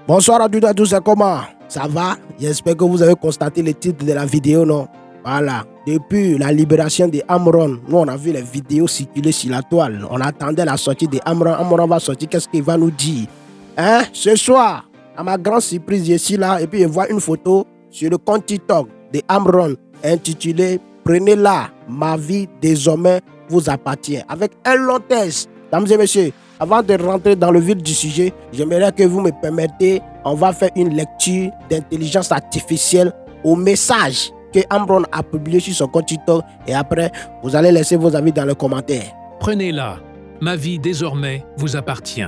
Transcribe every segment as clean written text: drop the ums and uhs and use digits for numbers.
Bonsoir à toutes et à tous, c'est comment? Ça va? J'espère que vous avez constaté le titre de la vidéo, non? Voilà. Depuis la libération de Amron, nous on a vu les vidéos circuler sur la toile. On attendait la sortie de Amron. Amron va sortir, qu'est-ce qu'il va nous dire? Hein? Ce soir, à ma grande surprise, je suis là et puis je vois une photo sur le compte TikTok de Amron intitulée Prenez-la, ma vie désormais vous appartient. Avec un long texte. Mesdames et messieurs, avant de rentrer dans le vif du sujet, j'aimerais que vous me permettez, on va faire une lecture d'intelligence artificielle au message que Amron a publié sur son compte TikTok et après, vous allez laisser vos avis dans les commentaires. Prenez-la, ma vie désormais vous appartient.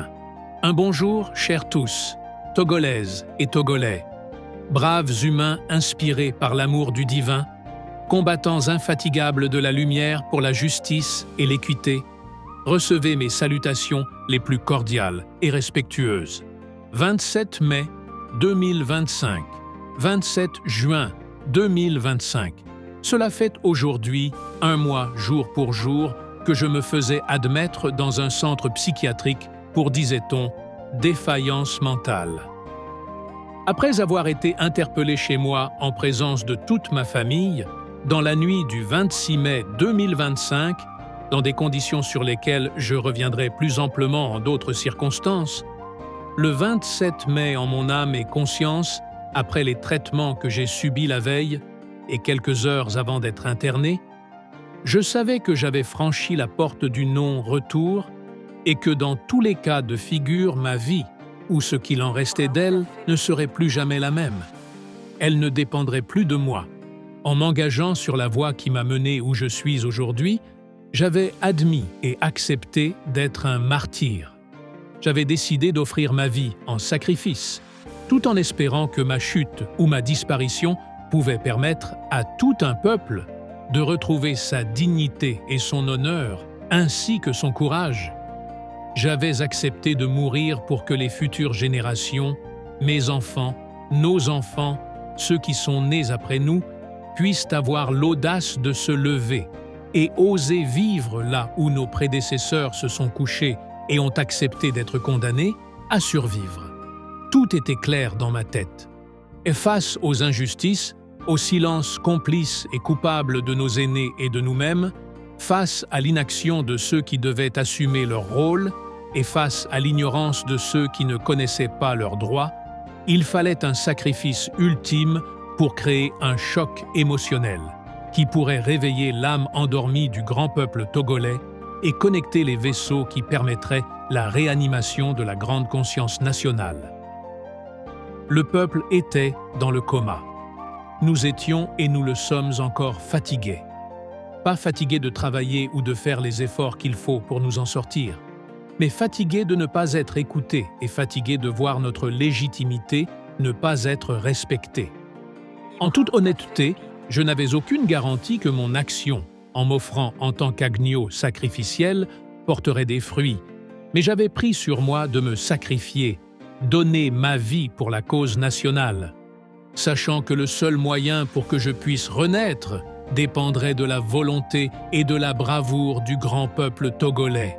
Un bonjour, chers tous, Togolaises et Togolais, braves humains inspirés par l'amour du divin, combattants infatigables de la lumière pour la justice et l'équité, recevez mes salutations les plus cordiales et respectueuses. 27 mai 2025, 27 juin 2025. Cela fait aujourd'hui un mois jour pour jour que je me faisais admettre dans un centre psychiatrique pour, disait-on, défaillance mentale. Après avoir été interpellé chez moi en présence de toute ma famille, dans la nuit du 26 mai 2025, dans des conditions sur lesquelles je reviendrai plus amplement en d'autres circonstances, le 27 mai en mon âme et conscience, après les traitements que j'ai subis la veille et quelques heures avant d'être interné, je savais que j'avais franchi la porte du non-retour et que dans tous les cas de figure, ma vie, ou ce qu'il en restait d'elle, ne serait plus jamais la même. Elle ne dépendrait plus de moi. En m'engageant sur la voie qui m'a mené où je suis aujourd'hui, j'avais admis et accepté d'être un martyr. J'avais décidé d'offrir ma vie en sacrifice, tout en espérant que ma chute ou ma disparition pouvait permettre à tout un peuple de retrouver sa dignité et son honneur, ainsi que son courage. J'avais accepté de mourir pour que les futures générations, mes enfants, nos enfants, ceux qui sont nés après nous, puissent avoir l'audace de se lever et oser vivre là où nos prédécesseurs se sont couchés et ont accepté d'être condamnés à survivre. Tout était clair dans ma tête. Et face aux injustices, au silence complice et coupable de nos aînés et de nous-mêmes, face à l'inaction de ceux qui devaient assumer leur rôle et face à l'ignorance de ceux qui ne connaissaient pas leurs droits, il fallait un sacrifice ultime pour créer un choc émotionnel qui pourrait réveiller l'âme endormie du grand peuple togolais et connecter les vaisseaux qui permettraient la réanimation de la grande conscience nationale. Le peuple était dans le coma. Nous étions et nous le sommes encore fatigués. Pas fatigués de travailler ou de faire les efforts qu'il faut pour nous en sortir, mais fatigués de ne pas être écoutés et fatigués de voir notre légitimité ne pas être respectée. En toute honnêteté, je n'avais aucune garantie que mon action, en m'offrant en tant qu'agneau sacrificiel, porterait des fruits, mais j'avais pris sur moi de me sacrifier, donner ma vie pour la cause nationale, sachant que le seul moyen pour que je puisse renaître dépendrait de la volonté et de la bravoure du grand peuple togolais.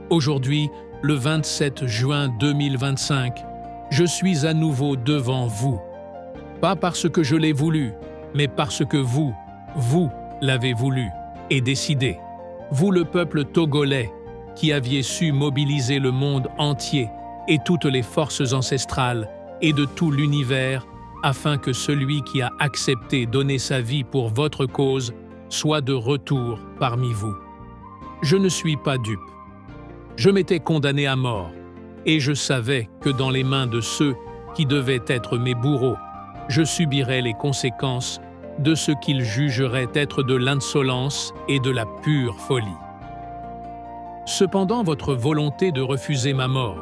Aujourd'hui, le 27 juin 2025, je suis à nouveau devant vous. Pas parce que je l'ai voulu, mais parce que vous l'avez voulu et décidé. Vous, le peuple togolais, qui aviez su mobiliser le monde entier et toutes les forces ancestrales et de tout l'univers, afin que celui qui a accepté donner sa vie pour votre cause soit de retour parmi vous. Je ne suis pas dupe. Je m'étais condamné à mort, et je savais que dans les mains de ceux qui devaient être mes bourreaux, je subirais les conséquences de ce qu'ils jugeraient être de l'insolence et de la pure folie. Cependant, votre volonté de refuser ma mort,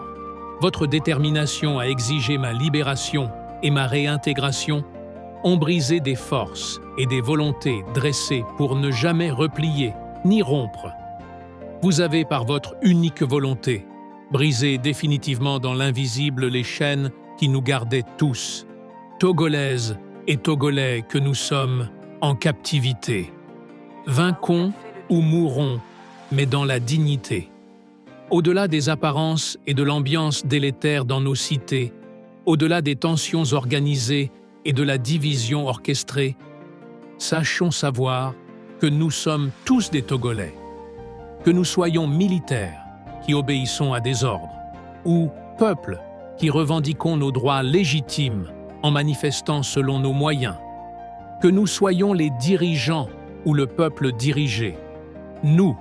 votre détermination à exiger ma libération et ma réintégration ont brisé des forces et des volontés dressées pour ne jamais replier ni rompre. Vous avez, par votre unique volonté, brisé définitivement dans l'invisible les chaînes qui nous gardaient tous, Togolaises et Togolais que nous sommes, en captivité. Vaincons ou mourrons, mais dans la dignité. Au-delà des apparences et de l'ambiance délétère dans nos cités, au-delà des tensions organisées et de la division orchestrée, sachons savoir que nous sommes tous des Togolais, que nous soyons militaires qui obéissons à des ordres, ou peuples qui revendiquons nos droits légitimes en manifestant selon nos moyens, que nous soyons les dirigeants ou le peuple dirigé. Nous.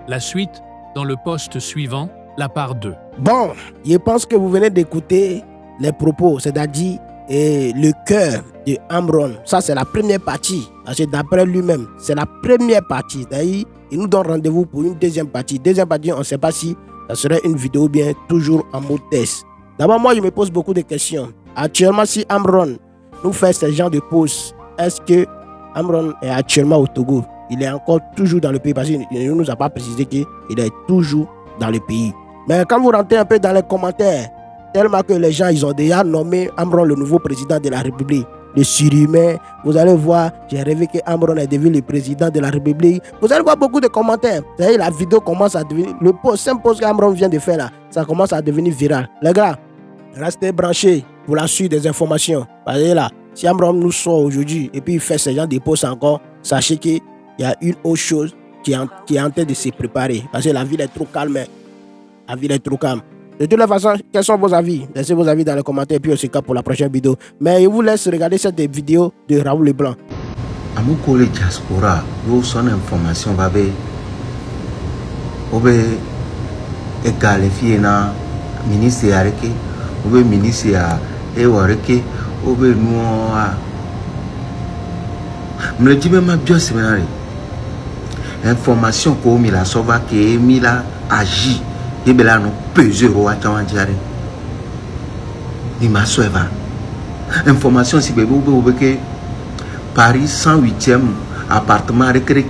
La suite dans le poste suivant, la part 2. Bon, je pense que vous venez d'écouter les propos, c'est-à-dire le cœur de Amron. Ça, c'est la première partie. Parce que d'après lui-même, c'est la première partie. D'ailleurs, il nous donne rendez-vous pour une deuxième partie. Deuxième partie, on ne sait pas si ça serait une vidéo ou bien toujours en mode test. D'abord, moi, je me pose beaucoup de questions. Actuellement, si Amron nous fait ce genre de pause, est-ce que Amron est actuellement au Togo? Il est encore toujours dans le pays parce qu'il ne nous a pas précisé qu'il est toujours dans le pays. Mais quand vous rentrez un peu dans les commentaires, tellement que les gens ils ont déjà nommé Amron le nouveau président de la République, le surhumain, vous allez voir, j'ai rêvé que Amron est devenu le président de la République. Vous allez voir beaucoup de commentaires. Vous savez, la vidéo commence à devenir, le simple post qu'Amron vient de faire là, ça commence à devenir viral. Les gars, restez branchés pour la suite des informations. Parce que là, si Amron nous sort aujourd'hui et puis il fait ce genre de posts encore, sachez qu'il y a une autre chose qui est en train de se préparer. Parce que la ville est trop calme. La ville est trop calme. De toute façon, quels sont vos avis? Laissez vos avis dans les commentaires et puis on se capte pour la prochaine vidéo. Mais je vous laisse regarder cette vidéo de Raoul Leblanc. Amoko le diaspora, vous son information va be égal fie na ministre areke, obe ministre a wareke, obe noa. Me dit même bien séminaire. Information ko mi la sova ke mi la agi. Et bien là, nous pesons à Tchawandiare. Ni ma soeur. Information si vous voulez que Paris 108e appartement recréé.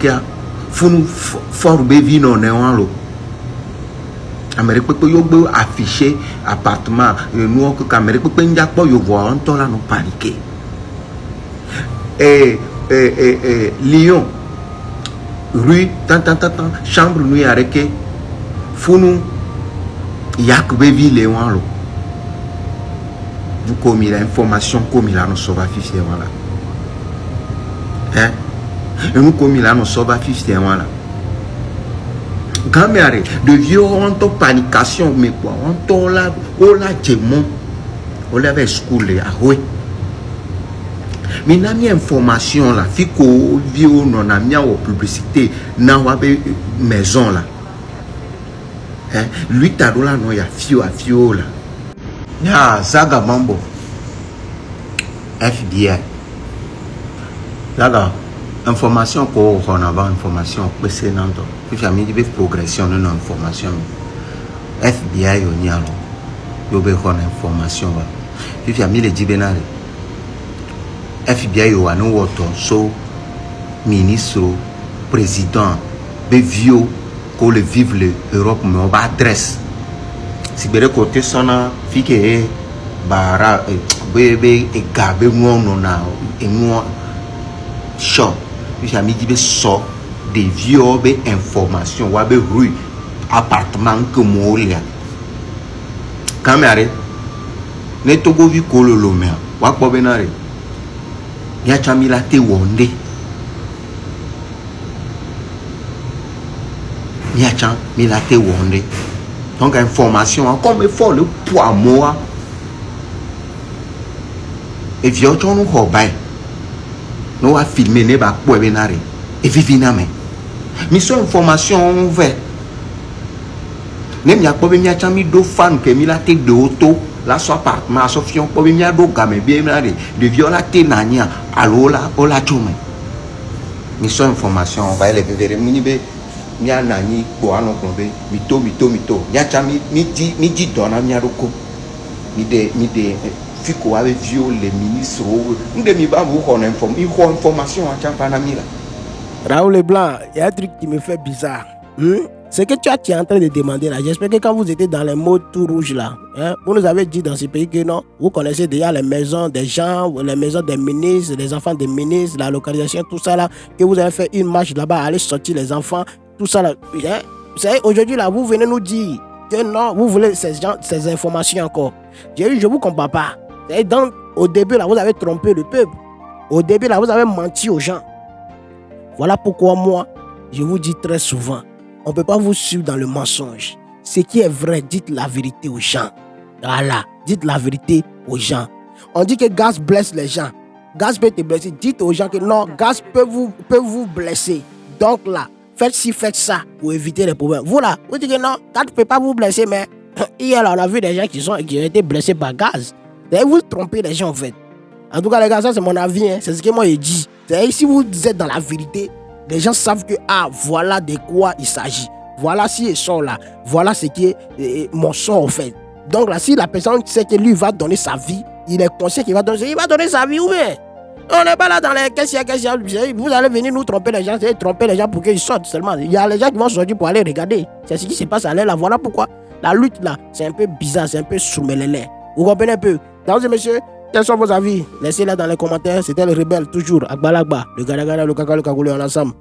Fou fort bévi non néanlo. Amérique peut y afficher appartement. Nous que Amérique peut y avoir yo voir on t'en là nous paniquer. Lyon rue tant chambre nuit arrêté. Fou nous Yakube ville wanlo. Vous comme il a information comme il a nos sauva fichier voilà. Hein? Et nous comme il a nos sauva fichier voilà. Quand mais de vieux on to panication mais quoi on to là on la démon on l'avait schoolé à ouais. Mais n'a mis information là fico vieux non a mis en publicité na wabe maison là. Hein? Lui t'as là non ya fio là. Ya Zaga Mambo FBI. Là information qu'on a avant information précédente. Puis j'ai dit progression de information. FBI on y a là. Yo be on information là. Puis j'ai mis les dibenare. FBI yo anu woto so ministre président be vieux qu'on le vive l'Europe mais on va adresse si bere côté sona fike bara bebe e gabe ngono na e ngo shop puis ami dit be so des vieux be information wa be rue appartement que molia camera ne togo vi kololo me wa ko benare ya chamila te wonde Niachan, milate wonde. Donc information comme il faut le poids moi. Et vieux ton nous hobay. Nous a filmé ne ba pour benare. Et vivina me. Mission information ouvert. Ne mi a pas bien chami do fan que milate de auto la so appartement so fion pas bien do game bien benare. De violate nania alola ola chome. Mission information on va les ver minibe. Mia nani boano kombe mito nya chami midi dona mia roko mi de fiko avec vieux les ministres ndé mi ba vous connait information à champa na mira. Raoul Leblanc, il y a un truc qui me fait bizarre. C'est que tu es en train de demander là. J'espère que quand vous étiez dans les mots tout rouges là, vous nous avez dit dans ce pays que non, vous connaissez déjà les maisons des gens, les maisons des ministres, les enfants des ministres, la localisation, tout ça là, que vous avez fait une marche là-bas, aller sortir les enfants, tout ça là. Vous savez, aujourd'hui là, vous venez nous dire, que non, vous voulez ces informations encore. J'ai dit, je ne vous comprends pas. Au début, là, vous avez trompé le peuple. Au début, là, vous avez menti aux gens. Voilà pourquoi moi, je vous dis très souvent, on ne peut pas vous suivre dans le mensonge. Ce qui est vrai, dites la vérité aux gens. Voilà, dites la vérité aux gens. On dit que gaz blesse les gens. Gaz peut te blesser. Dites aux gens que non, gaz peut vous blesser. Donc là, faites ci, faites ça pour éviter les problèmes. Vous là, vous dites que non, gaz ne peut pas vous blesser, mais hier, là, on a vu des gens qui ont été blessés par gaz. Vous trompez les gens en fait. En tout cas, les gars, ça c'est mon avis. Hein. C'est ce que moi je dis. Si vous êtes dans la vérité, les gens savent que voilà de quoi il s'agit. Voilà si ils sont là. Voilà ce qui est mon sort en fait. Donc là, si la personne sait que lui va donner sa vie, il est conscient qu'il va donner sa vie ou bien. On n'est pas là dans les qu'est-ce qu'il y a. Vous allez venir nous tromper les gens, tromper les gens pour qu'ils sortent seulement. Il y a les gens qui vont sortir pour aller regarder. C'est ce qui se passe à l'air là. Voilà pourquoi la lutte là, c'est un peu bizarre, c'est un peu soumelélé. Vous comprenez un peu? Mesdames et messieurs, quels sont vos avis? Laissez-les dans les commentaires. C'était le rebelle, toujours. Agbalagba, le Garagara, le Kaka, le Kagoulé, en ensemble.